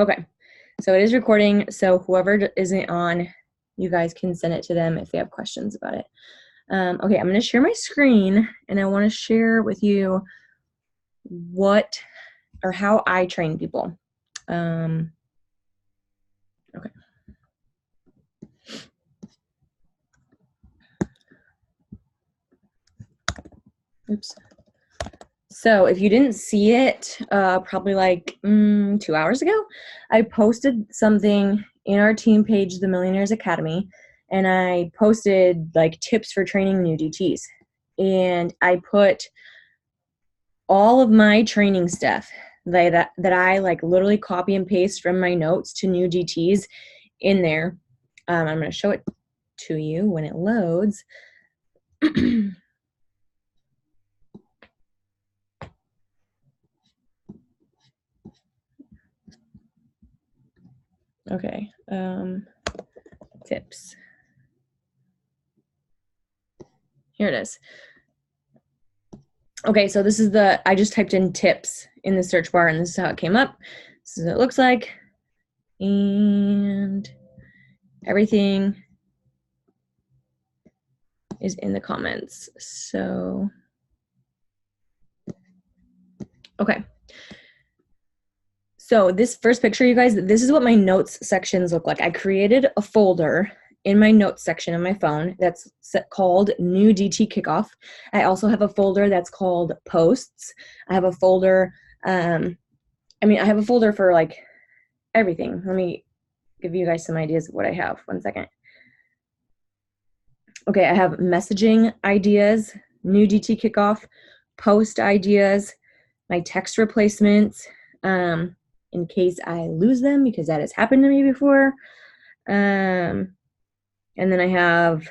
Okay, so it is recording, so whoever isn't on, you guys can send it to them if they have questions about it. Okay, I'm going to share my screen, and I want to share with you what or how I train people. Okay. Oops. So if you didn't see it, probably like 2 hours ago, I posted something in our team page, the Millionaires Academy, and I posted like tips for training new DTs. And I put all of my training stuff that I like literally copy and paste from my notes to new DTs in there. I'm going to show it to you when it loads. Okay, tips. Here it is. Okay, so this is I just typed in tips in the search bar, and this is how it came up. This is what it looks like. And everything is in the comments. So, okay. So this first picture, you guys, this is what my notes sections look like. I created a folder in my notes section of my phone that's called New DT Kickoff. I also have a folder that's called Posts. I have a folder, I have a folder for like everything. Let me give you guys some ideas of what I have. One second. Okay, I have messaging ideas, New DT Kickoff, post ideas, my text replacements, in case I lose them, because that has happened to me before. And then I have,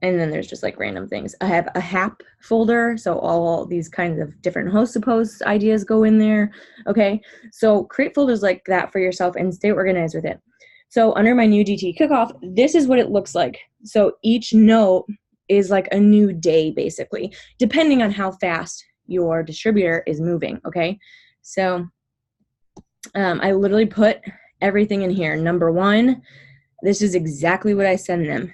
and then there's just like random things. I have a HAP folder, so all these kinds of different host to post ideas go in there. Okay, so create folders like that for yourself and stay organized with it. So under my New DT Kickoff, this is what it looks like. So each note is like a new day, basically, depending on how fast your distributor is moving, okay? So I literally put everything in here. Number one, this is exactly what I send them.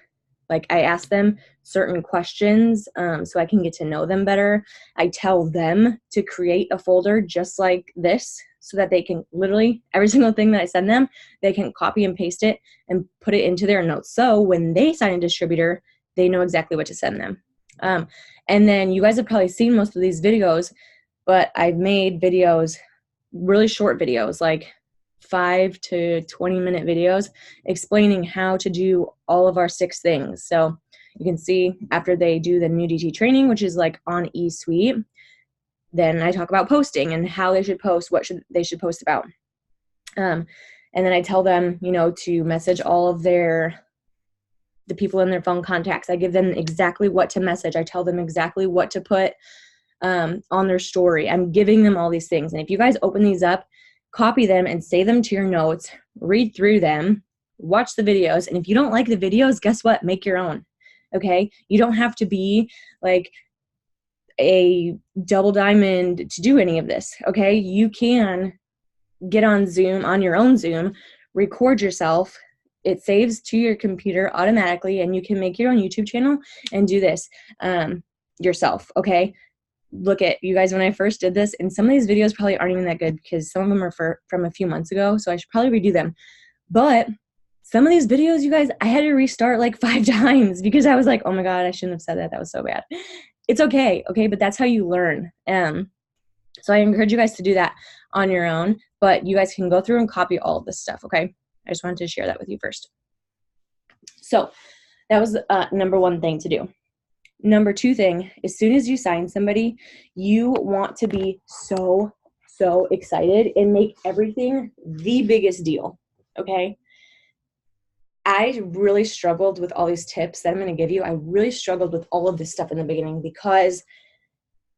Like I ask them certain questions so I can get to know them better. I tell them to create a folder just like this so that they can literally, every single thing that I send them, they can copy and paste it and put it into their notes. So when they sign a distributor, they know exactly what to send them. And then you guys have probably seen most of these videos, but I've made videos, really short videos, like 5 to 20-minute videos explaining how to do all of our 6 things. So you can see after they do the New DT training, which is like on eSuite, then I talk about posting and how they should post, they should post about. And then I tell them, to message all of the people in their phone contacts. I give them exactly what to message. I tell them exactly what to put on their story. I'm giving them all these things. And if you guys open these up, copy them and save them to your notes, read through them, watch the videos. And if you don't like the videos, guess what? Make your own. Okay? You don't have to be like a double diamond to do any of this. Okay? You can get on Zoom, on your own Zoom, record yourself. It saves to your computer automatically, and you can make your own YouTube channel and do this yourself. Okay? Look at you guys when I first did this, and some of these videos probably aren't even that good because some of them are from a few months ago, so I should probably redo them. But some of these videos, you guys, I had to restart like 5 times because I was like, oh my God, I shouldn't have said that. That was so bad. It's okay, but that's how you learn. So I encourage you guys to do that on your own, but you guys can go through and copy all of this stuff, okay? I just wanted to share that with you first. So that was number 1 thing to do. Number 2 thing, as soon as you sign somebody, you want to be so excited and make everything the biggest deal, okay? I really struggled with all these tips that I'm going to give you. I really struggled with all of this stuff in the beginning because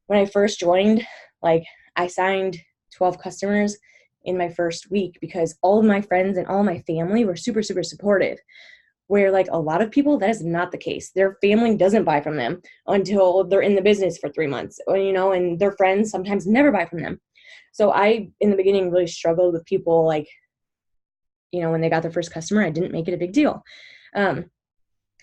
when I first joined, like I signed 12 customers in my first week because all of my friends and all my family were super supportive. where like a lot of people, that is not the case. Their family doesn't buy from them until they're in the business for 3 months, or, you know, and their friends sometimes never buy from them. So I, in the beginning, really struggled with people like, you know, when they got their first customer, I didn't make it a big deal.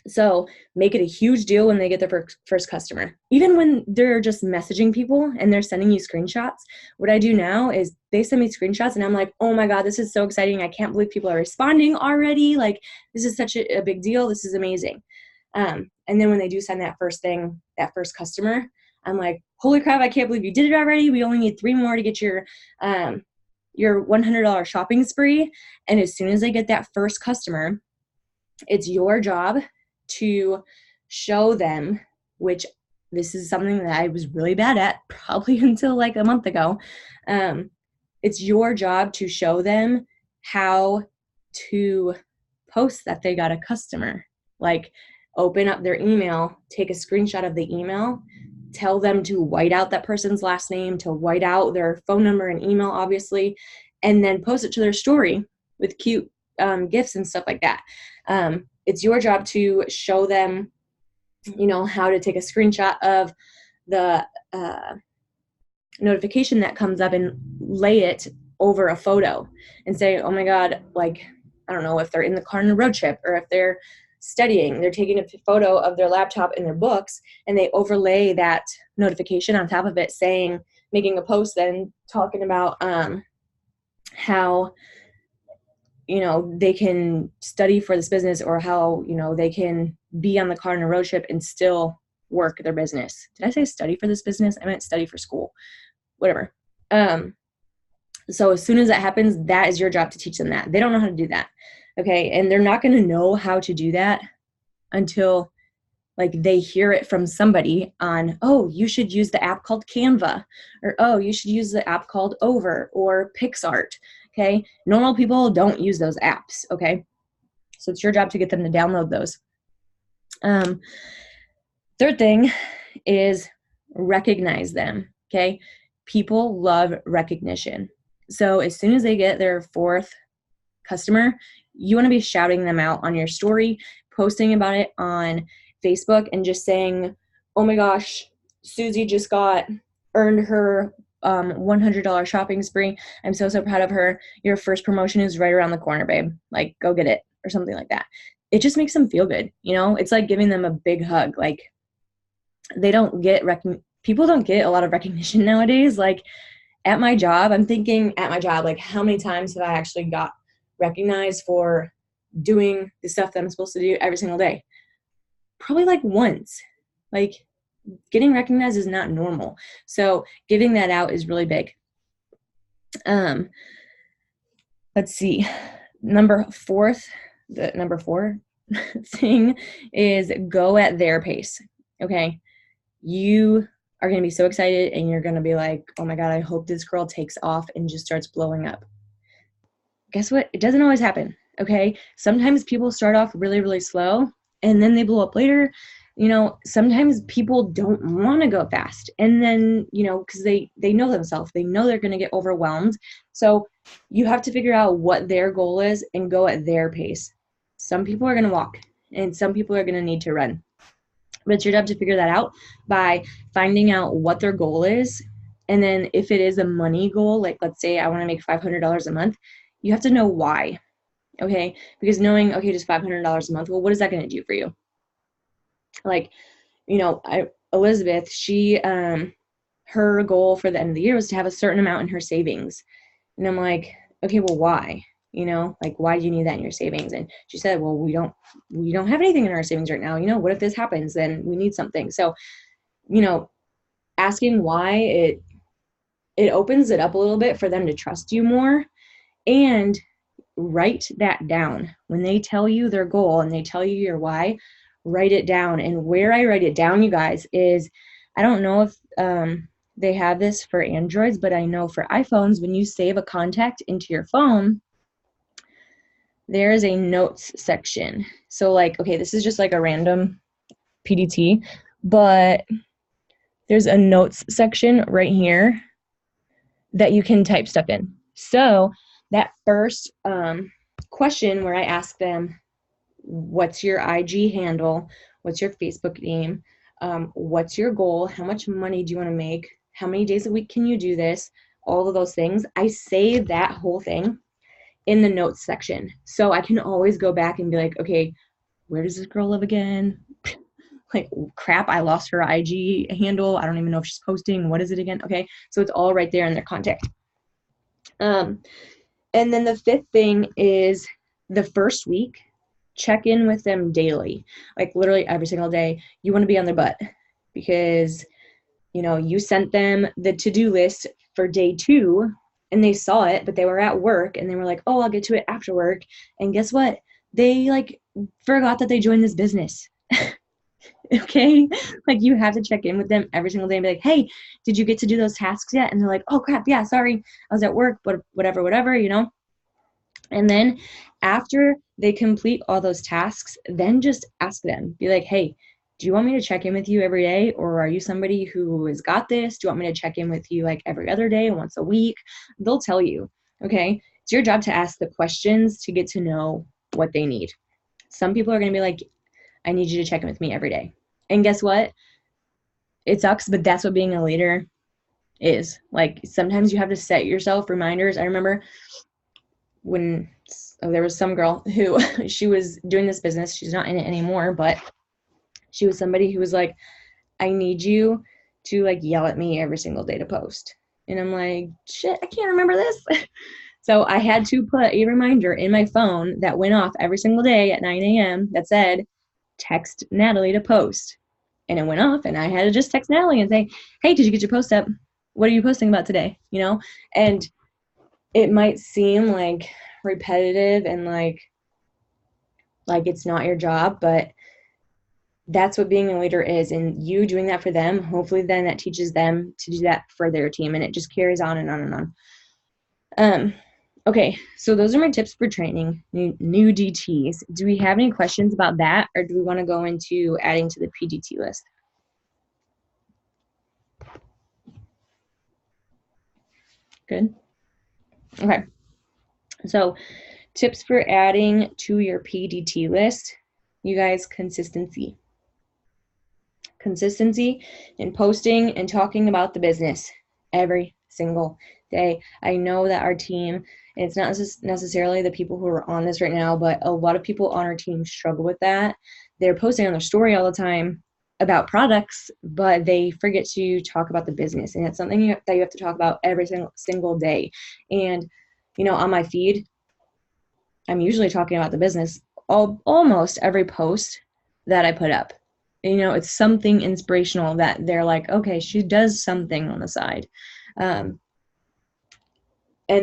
So make it a huge deal when they get their first customer. Even when they're just messaging people and they're sending you screenshots, what I do now is they send me screenshots and I'm like, oh my God, this is so exciting. I can't believe people are responding already. Like, this is such a big deal. This is amazing. And then when they do send that first thing, that first customer, I'm like, holy crap, I can't believe you did it already. We only need 3 more to get your $100 shopping spree. And as soon as they get that first customer, it's your job to show them, which this is something that I was really bad at probably until like a month ago. It's your job to show them how to post that they got a customer. Like, open up their email, take a screenshot of the email, tell them to white out that person's last name, to white out their phone number and email, obviously, and then post it to their story with cute gifts and stuff like that. It's your job to show them, you know, how to take a screenshot of the notification that comes up and lay it over a photo and say, oh my God, like, I don't know, if they're in the car on a road trip or if they're studying, they're taking a photo of their laptop and their books and they overlay that notification on top of it saying, making a post then talking about how, you know, they can study for this business, or how, you know, they can be on the car on a road trip and still work their business. Did I say study for this business? I meant study for school, whatever. So as soon as that happens, that is your job to teach them that. They don't know how to do that. Okay. And they're not going to know how to do that until like they hear it from somebody on, oh, you should use the app called Canva, or, oh, you should use the app called Over or PixArt. Okay. Normal people don't use those apps. Okay. So it's your job to get them to download those. Third thing is recognize them. Okay. People love recognition. So as soon as they get their fourth customer, you want to be shouting them out on your story, posting about it on Facebook, and just saying, oh my gosh, Susie just earned her $100 shopping spree. I'm so proud of her. Your first promotion is right around the corner, babe. Like, go get it, or something like that. It just makes them feel good. You know, it's like giving them a big hug. Like, they don't get people don't get a lot of recognition nowadays. Like, at my job, I'm thinking at my job, like, how many times have I actually got recognized for doing the stuff that I'm supposed to do every single day? Probably like once. Like, getting recognized is not normal. So giving that out is really big. Let's see. Number four thing is go at their pace. Okay. You are going to be so excited and you're going to be like, oh my God, I hope this girl takes off and just starts blowing up. Guess what? It doesn't always happen. Okay. Sometimes people start off really, really slow and then they blow up later. You know, sometimes people don't want to go fast. And then, you know, because they know themselves, they know they're going to get overwhelmed. So you have to figure out what their goal is and go at their pace. Some people are going to walk and some people are going to need to run. But it's your job to figure that out by finding out what their goal is. And then if it is a money goal, like let's say I want to make $500 a month, you have to know why. Okay. Because knowing, okay, just $500 a month, well, what is that going to do for you? Like, you know, Elizabeth, she, her goal for the end of the year was to have a certain amount in her savings. And I'm like, okay, well, why? You know, like, why do you need that in your savings? And she said, well, we don't have anything in our savings right now. You know, what if this happens? Then we need something. So, you know, asking why, it opens it up a little bit for them to trust you more. And write that down. When they tell you their goal and they tell you your why, write it down. And where I write it down, you guys, is, I don't know if they have this for Androids, but I know for iPhones, when you save a contact into your phone, there's a notes section. So like, okay, this is just like a random PDT, but there's a notes section right here that you can type stuff in. So that first question where I ask them, what's your IG handle, what's your Facebook name, what's your goal, how much money do you want to make, how many days a week can you do this, all of those things. I save that whole thing in the notes section. So I can always go back and be like, okay, where does this girl live again? Like, crap, I lost her IG handle. I don't even know if she's posting. What is it again? Okay, so it's all right there in their contact. And then the fifth thing is the first week, check in with them daily, like literally every single day. You want to be on their butt because, you know, you sent them the to-do list for day 2 and they saw it, but they were at work and they were like, oh, I'll get to it after work. And guess what? They like forgot that they joined this business. Okay, like you have to check in with them every single day and be like, hey, did you get to do those tasks yet? And they're like, oh crap, yeah, sorry, I was at work, but whatever, you know. And then after they complete all those tasks, then just ask them, be like, hey, do you want me to check in with you every day, or are you somebody who has got this? Do you want me to check in with you like every other day, once a week? They'll tell you. Okay, it's your job to ask the questions to get to know what they need. Some people are going to be like, I need you to check in with me every day. And guess what? It sucks, but that's what being a leader is. Like, sometimes you have to set yourself reminders. I remember when there was some girl who she was doing this business. She's not in it anymore, but she was somebody who was like, I need you to like yell at me every single day to post. And I'm like, shit, I can't remember this. So I had to put a reminder in my phone that went off every single day at 9 a.m. that said, text Natalie to post. And it went off and I had to just text Natalie and say, hey, did you get your post up? What are you posting about today? You know? And it might seem like repetitive and like it's not your job, but that's what being a leader is. And you doing that for them, hopefully then that teaches them to do that for their team, and it just carries on and on and on. Okay, so those are my tips for training new DTs. Do we have any questions about that, or do we want to go into adding to the PDT list? Good. Okay. So tips for adding to your PDT list, you guys, consistency. Consistency in posting and talking about the business every single day. I know that our team, it's not necessarily the people who are on this right now, but a lot of people on our team struggle with that. They're posting on their story all the time about products, but they forget to talk about the business. And it's something that you have to talk about every single day. And, you know, on my feed, I'm usually talking about the business almost every post that I put up. You know, it's something inspirational that they're like, okay, she does something on the side. And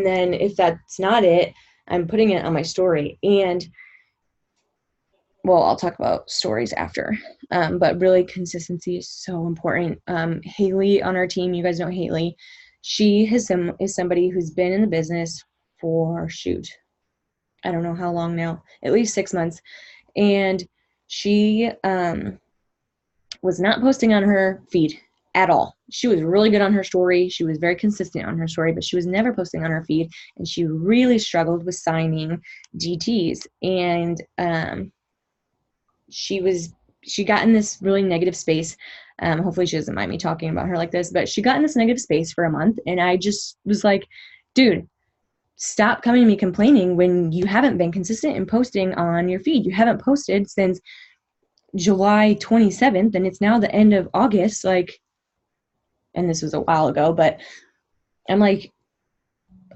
then if that's not it, I'm putting it on my story. And, well, I'll talk about stories after. But really, consistency is so important. Haley on our team, you guys know Haley. She is somebody who's been in the business for, I don't know how long now, at least 6 months. And she was not posting on her feed at all. She was really good on her story. She was very consistent on her story, but she was never posting on her feed. And she really struggled with signing DTs. And she got in this really negative space. Hopefully she doesn't mind me talking about her like this, but she got in this negative space for a month. And I just was like, dude, stop coming to me complaining when you haven't been consistent in posting on your feed. You haven't posted since July 27th, and it's now the end of August, like, and this was a while ago, but I'm like,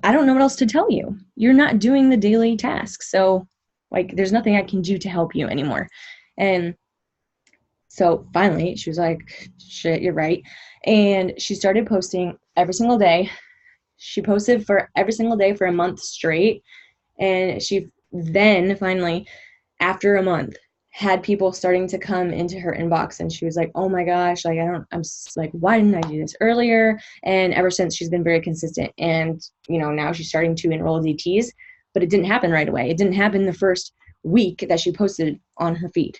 I don't know what else to tell you. You're not doing the daily tasks. So like, there's nothing I can do to help you anymore. And so finally she was like, shit, you're right. And she started posting every single day. She posted for every single day for a month straight. And she then finally, after a month, had people starting to come into her inbox, and she was like, oh my gosh, like, I'm like, why didn't I do this earlier? And ever since, she's been very consistent. And, you know, now she's starting to enroll DTs, but it didn't happen right away. It didn't happen the first week that she posted on her feed.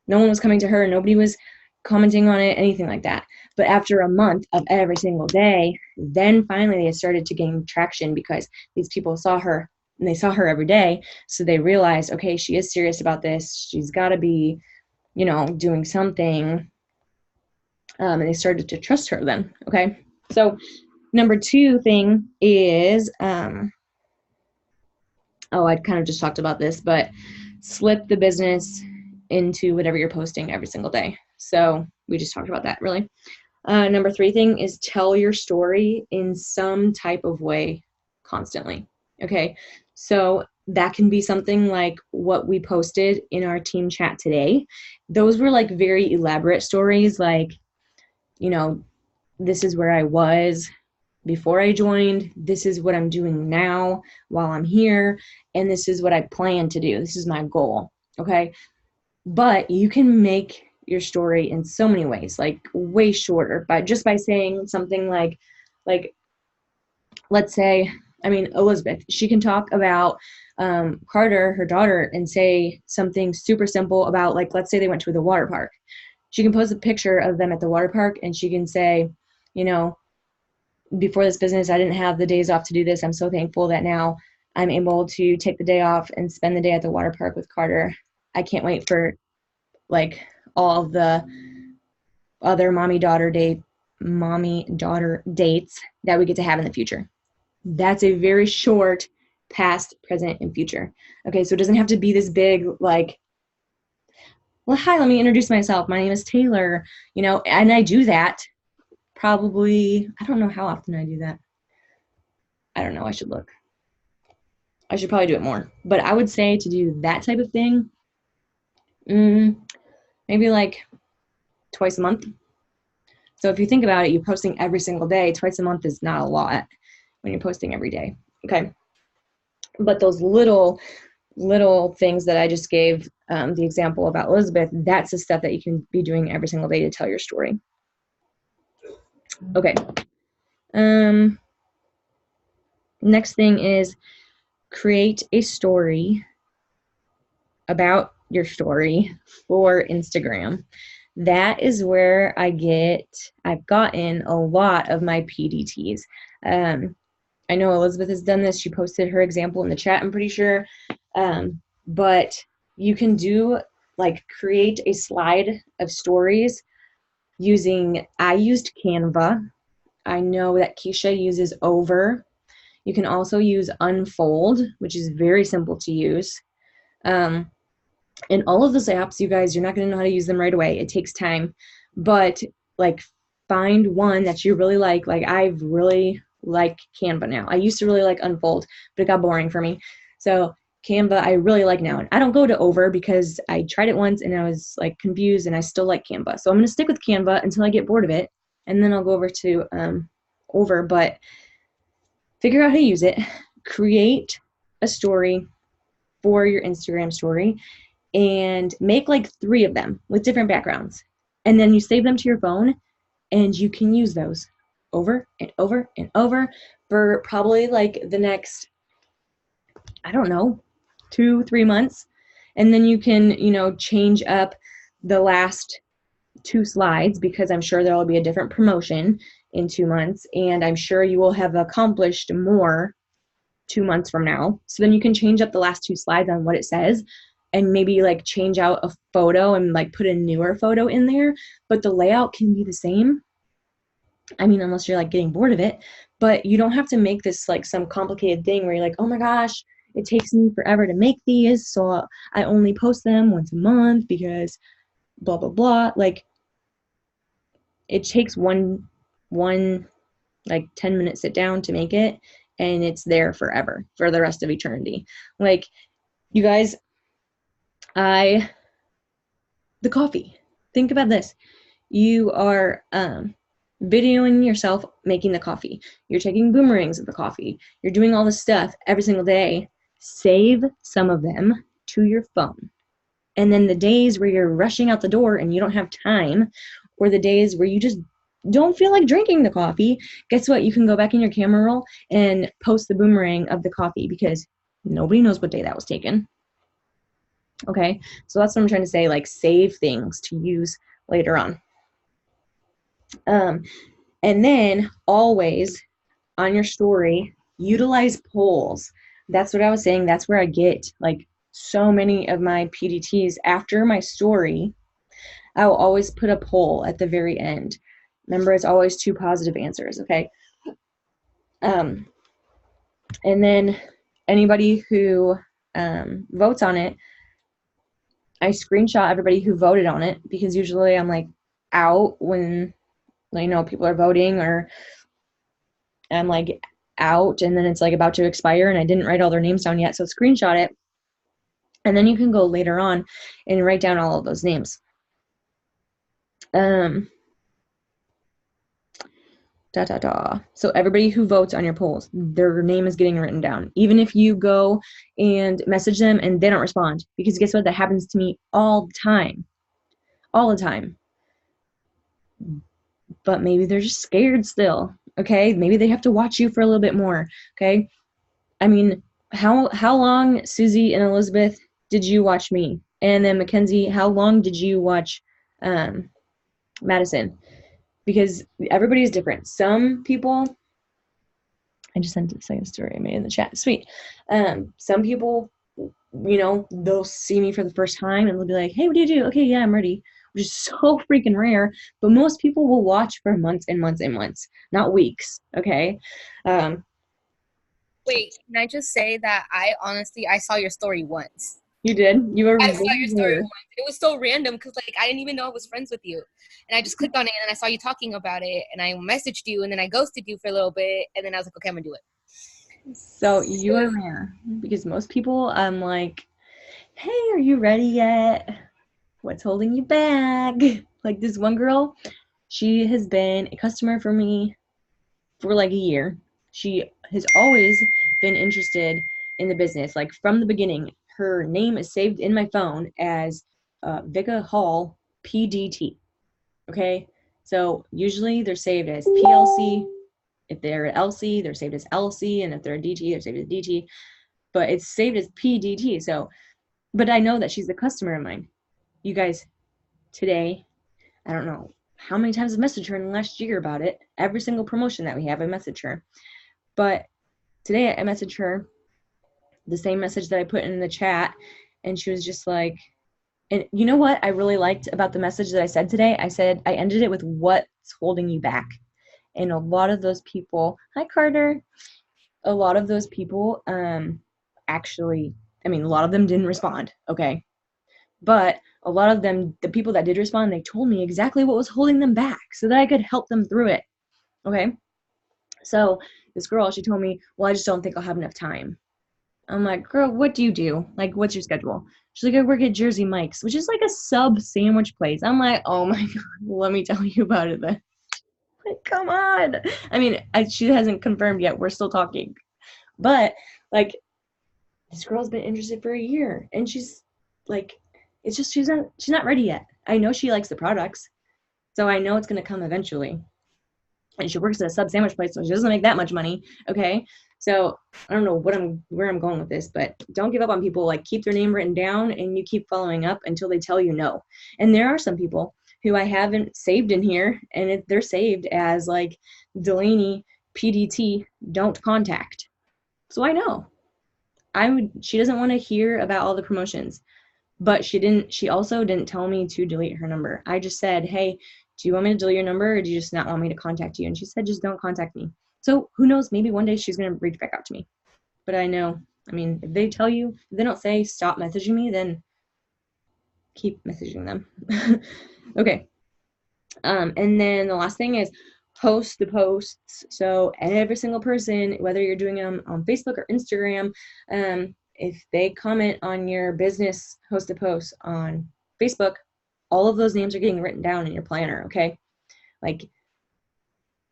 No one was coming to her. Nobody was commenting on it, anything like that. But after a month of every single day, then finally they started to gain traction because these people saw her and they saw her every day. So they realized, okay, she is serious about this. She's got to be, you know, doing something. And they started to trust her then. Okay. So number 2 thing is, I kind of just talked about this, but slip the business into whatever you're posting every single day. So we just talked about that really. Number 3 thing is tell your story in some type of way constantly. Okay. So that can be something like what we posted in our team chat today. Those were like very elaborate stories, like, you know, this is where I was before I joined, this is what I'm doing now while I'm here, and this is what I plan to do. This is my goal. Okay. But you can make your story in so many ways, like way shorter, but just by saying something like, let's say, Elizabeth, she can talk about Carter, her daughter, and say something super simple about, like, let's say they went to the water park. She can post a picture of them at the water park, and she can say, you know, before this business, I didn't have the days off to do this. I'm so thankful that now I'm able to take the day off and spend the day at the water park with Carter. I can't wait for like all of the other mommy-daughter dates that we get to have in the future. That's a very short past, present, and future. Okay, so it doesn't have to be this big, like, well, hi, let me introduce myself. My name is Taylor, you know, and I do that probably, I don't know how often I do that. I don't know, I should look. I should probably do it more. But I would say to do that type of thing, maybe like twice a month. So if you think about it, you're posting every single day. Twice a month is not a lot when you're posting every day. Okay. But those little things that I just gave the example about Elizabeth, that's the stuff that you can be doing every single day to tell your story. Okay. Next thing is create a story about your story for Instagram. That is where I've gotten a lot of my PDTs. I know Elizabeth has done this. She posted her example in the chat, I'm pretty sure. But you can create a slide of stories I used Canva. I know that Keisha uses Over. You can also use Unfold, which is very simple to use. And all of those apps, you guys, you're not going to know how to use them right away. It takes time. But like find one that you really like. Like I really like Canva now. I used to really like Unfold, but it got boring for me. So Canva, I really like now. And I don't go to Over because I tried it once and I was like confused, and I still like Canva. So I'm going to stick with Canva until I get bored of it. And then I'll go over to Over. But figure out how to use it. Create a story for your Instagram story and make like 3 of them with different backgrounds. And then you save them to your phone and you can use those over and over and over for probably like the next, I don't know, 2-3 months. And then you can, change up the last 2 slides, because I'm sure there will be a different promotion in 2 months, and I'm sure you will have accomplished more 2 months from now. So then you can change up the last 2 slides on what it says, and maybe like change out a photo and like put a newer photo in there, but the layout can be the same. I mean, unless you're like getting bored of it, but you don't have to make this like some complicated thing where you're like, oh my gosh, it takes me forever to make these, so I only post them once a month because blah, blah, blah. Like it takes one like 10-minute sit down to make it, and it's there forever for the rest of eternity. Like, you guys, the coffee. Think about this. You are videoing yourself making the coffee. You're taking boomerangs of the coffee. You're doing all this stuff every single day. Save some of them to your phone. And then the days where you're rushing out the door and you don't have time, or the days where you just don't feel like drinking the coffee, guess what? You can go back in your camera roll and post the boomerang of the coffee, because nobody knows what day that was taken. Okay, so that's what I'm trying to say, like save things to use later on. And then always on your story, utilize polls. That's what I was saying. That's where I get like so many of my PDTs after my story. I will always put a poll at the very end. Remember, it's always 2 positive answers, okay? And then anybody who votes on it, I screenshot everybody who voted on it, because usually I'm like out when, you know, people are voting, or I'm like out and then it's like about to expire and I didn't write all their names down yet. So screenshot it. And then you can go later on and write down all of those names. So everybody who votes on your polls, their name is getting written down. Even if you go and message them and they don't respond, because guess what? That happens to me all the time. All the time. But maybe they're just scared still. Okay? Maybe they have to watch you for a little bit more. Okay? I mean, how long, Susie and Elizabeth, did you watch me? And then Mackenzie, how long did you watch Madison? Because everybody's different. Some people, I just sent a second story I made in the chat. Sweet. Some people, you know, they'll see me for the first time and they'll be like, hey, what do you do? Okay, yeah, I'm ready. Which is so freaking rare. But most people will watch for months and months and months, not weeks. Okay. Wait, can I just say that I saw your story once. You did? You were I saw your story once. It was so random because like I didn't even know I was friends with you. And I just clicked on it and I saw you talking about it and I messaged you and then I ghosted you for a little bit and then I was like, okay, I'm gonna do it. So you are rare, because most people, I'm like, hey, are you ready yet? What's holding you back? Like this one girl, she has been a customer for me for like a year. She has always been interested in the business, like from the beginning. Her name is saved in my phone as Vika Hall PDT. Okay, so usually they're saved as PLC. If they're LC, they're saved as LC, and if they're a DT, they're saved as DT. But it's saved as PDT. So, but I know that she's a customer of mine. You guys, today, I don't know how many times I've messaged her in the last year about it. Every single promotion that we have, I message her. But today I messaged her the same message that I put in the chat, and she was just like, and you know what I really liked about the message that I said today? I said, I ended it with, what's holding you back? And a lot of those people, hi Carter, a lot of those people actually, I mean, a lot of them didn't respond, okay? But a lot of them, the people that did respond, they told me exactly what was holding them back so that I could help them through it, okay? So this girl, she told me, well, I just don't think I'll have enough time. I'm like, girl, what do you do? Like, what's your schedule? She's like, I work at Jersey Mike's, which is like a sub sandwich place. I'm like, oh my God, let me tell you about it then. Like, come on. I mean, she hasn't confirmed yet. We're still talking. But, like, this girl's been interested for a year. And she's, like, it's just she's not ready yet. I know she likes the products. So I know it's going to come eventually. And she works at a sub sandwich place, so she doesn't make that much money. Okay. So I don't know where I'm going with this, but don't give up on people. Like, keep their name written down and you keep following up until they tell you no. And there are some people who I haven't saved in here, and they're saved as like Delaney PDT, don't contact. So I know. She doesn't want to hear about all the promotions, but she also didn't tell me to delete her number. I just said, hey, do you want me to delete your number, or do you just not want me to contact you? And she said, just don't contact me. So who knows, maybe one day she's going to reach back out to me. But I know, I mean, if they tell you, if they don't say stop messaging me, then keep messaging them. Okay. And then the last thing is post the posts. So every single person, whether you're doing them on Facebook or Instagram, if they comment on your business hosted post on Facebook, all of those names are getting written down in your planner, okay? Like,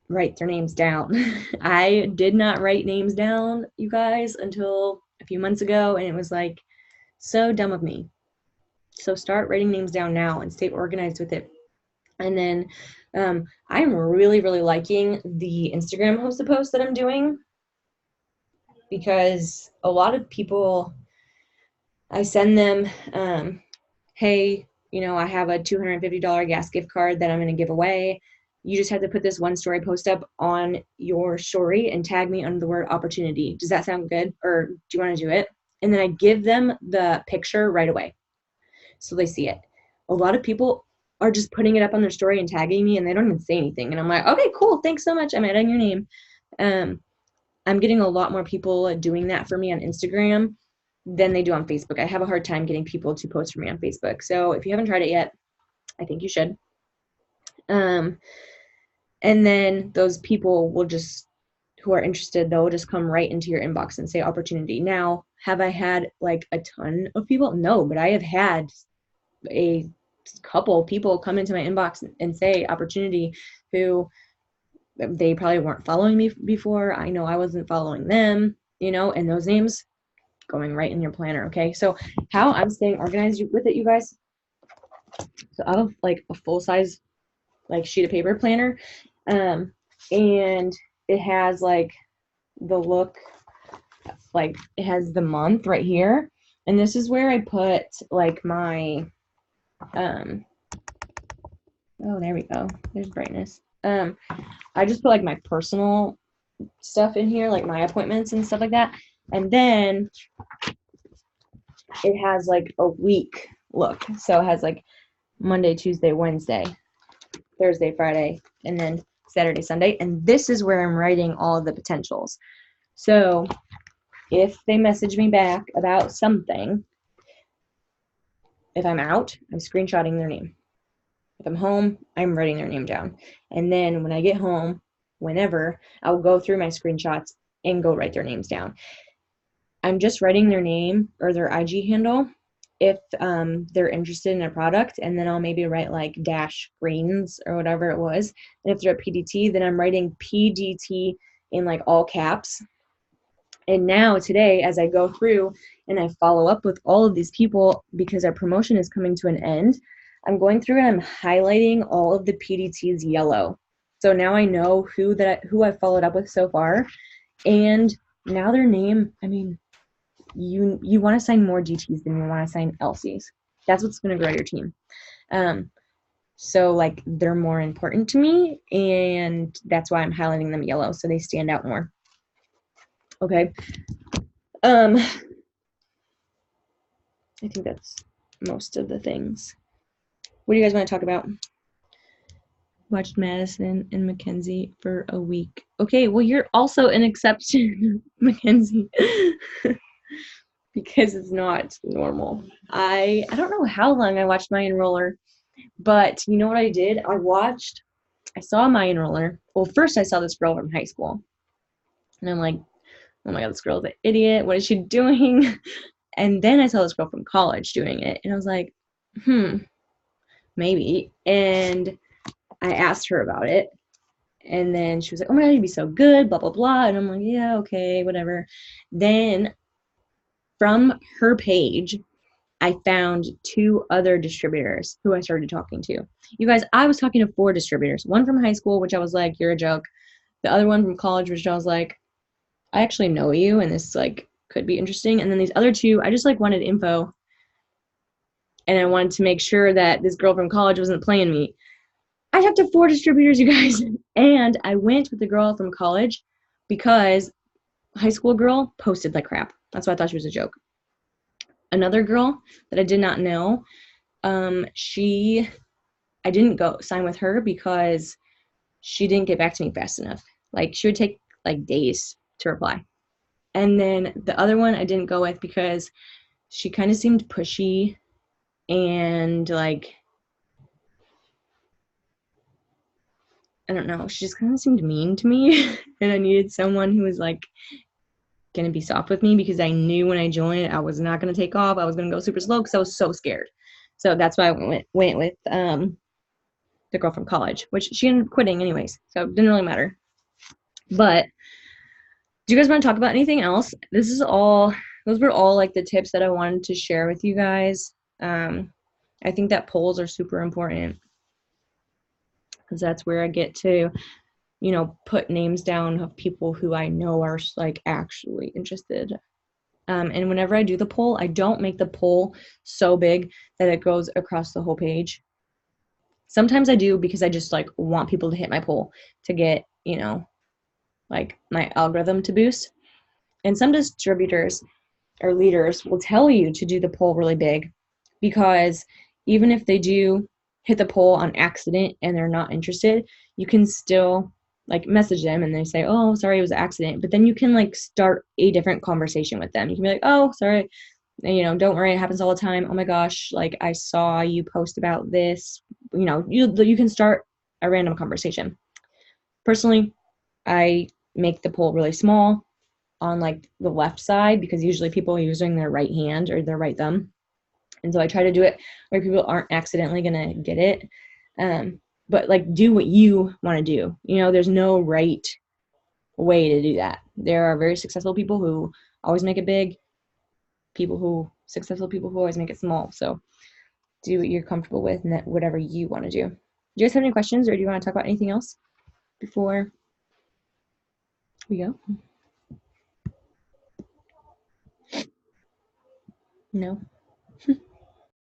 write their names down. I did not write names down, you guys, until a few months ago, and it was like so dumb of me. So start writing names down now and stay organized with it. And then I'm really, really liking the Instagram hosted post that I'm doing, because a lot of people, I send them, hey, you know, I have a $250 gas gift card that I'm going to give away. you just have to put this one story post up on your story and tag me under the word opportunity. Does that sound good? Or do you want to do it? And then I give them the picture right away so they see it. A lot of people are just putting it up on their story and tagging me, and they don't even say anything. And I'm like, okay, cool. Thanks so much. I'm adding your name. I'm getting a lot more people doing that for me on Instagram than they do on Facebook. I have a hard time getting people to post for me on Facebook. So if you haven't tried it yet, I think you should. And then those people will just, who are interested, they'll just come right into your inbox and say opportunity. Now, have I had like a ton of people? No, but I have had a couple people come into my inbox and say opportunity, who they probably weren't following me before. I know I wasn't following them, and those names going right in your planner. Okay. So how I'm staying organized with it, you guys. So I have like a full size like sheet of paper planner. And it has like the look, like it has the month right here. And this is where I put like my, oh, there we go. There's brightness. I just put like my personal stuff in here, like my appointments and stuff like that. And then it has like a week look. So it has like Monday, Tuesday, Wednesday, Thursday, Friday, and then Saturday, Sunday. And this is where I'm writing all of the potentials. So if they message me back about something, if I'm out, I'm screenshotting their name. If I'm home, I'm writing their name down. And then when I get home, whenever, I'll go through my screenshots and go write their names down. I'm just writing their name or their IG handle if they're interested in a product, and then I'll maybe write like dash greens or whatever it was. And if they're a PDT, then I'm writing PDT in like all caps. And now today, as I go through and I follow up with all of these people because our promotion is coming to an end, I'm going through and I'm highlighting all of the PDTs yellow. So now I know who I followed up with so far. And now their name, I mean, you want to sign more DTs than you want to sign LCs. That's what's going to grow your team. So like they're more important to me, and that's why I'm highlighting them yellow so they stand out more. Okay. I think that's most of the things. What do you guys want to talk about? Watched Madison and Mackenzie for a week. Okay, well, you're also an exception, Mackenzie, because it's not normal. I don't know how long I watched My Enroller, but you know what I did? I saw My Enroller. Well, first I saw this girl from high school, and I'm like, oh my God, this girl's an idiot. What is she doing? And then I saw this girl from college doing it, and I was like, maybe. And I asked her about it, and then she was like, oh my God, you'd be so good, blah, blah, blah. And I'm like, yeah, okay, whatever. Then from her page, I found 2 other distributors who I started talking to. You guys, I was talking to 4 distributors. One from high school, which I was like, you're a joke. The other one from college, which I was like, I actually know you, and this like could be interesting. And then these other 2, I just like wanted info, and I wanted to make sure that this girl from college wasn't playing me. I talked to 4 distributors, you guys, and I went with the girl from college because high school girl posted like crap. That's why I thought she was a joke. Another girl that I did not know, I didn't go sign with her because she didn't get back to me fast enough. Like she would take like days to reply. And then the other one I didn't go with because she kind of seemed pushy and like, I don't know, she just kind of seemed mean to me. And I needed someone who was like going to be soft with me because I knew when I joined, I was not going to take off. I was going to go super slow because I was so scared. So that's why I went with the girl from college, which she ended up quitting anyways. So it didn't really matter. But do you guys want to talk about anything else? Those were all like the tips that I wanted to share with you guys. I think that polls are super important because that's where I get to, put names down of people who I know are like actually interested. And whenever I do the poll, I don't make the poll so big that it goes across the whole page. Sometimes I do because I just like want people to hit my poll to get, like my algorithm to boost. And some distributors or leaders will tell you to do the poll really big because even if they do hit the poll on accident and they're not interested, you can still like message them and they say, oh, sorry, it was an accident. But then you can like start a different conversation with them. You can be like, oh, sorry, don't worry, it happens all the time. Oh my gosh, like I saw you post about this. You can start a random conversation. Personally, I make the poll really small on like the left side because usually people are using their right hand or their right thumb. And so I try to do it where people aren't accidentally going to get it. But like do what you want to do. There's no right way to do that. There are very successful people who always make it big, successful people who always make it small. So do what you're comfortable with and whatever you want to do. Do you guys have any questions or do you want to talk about anything else before we go? No?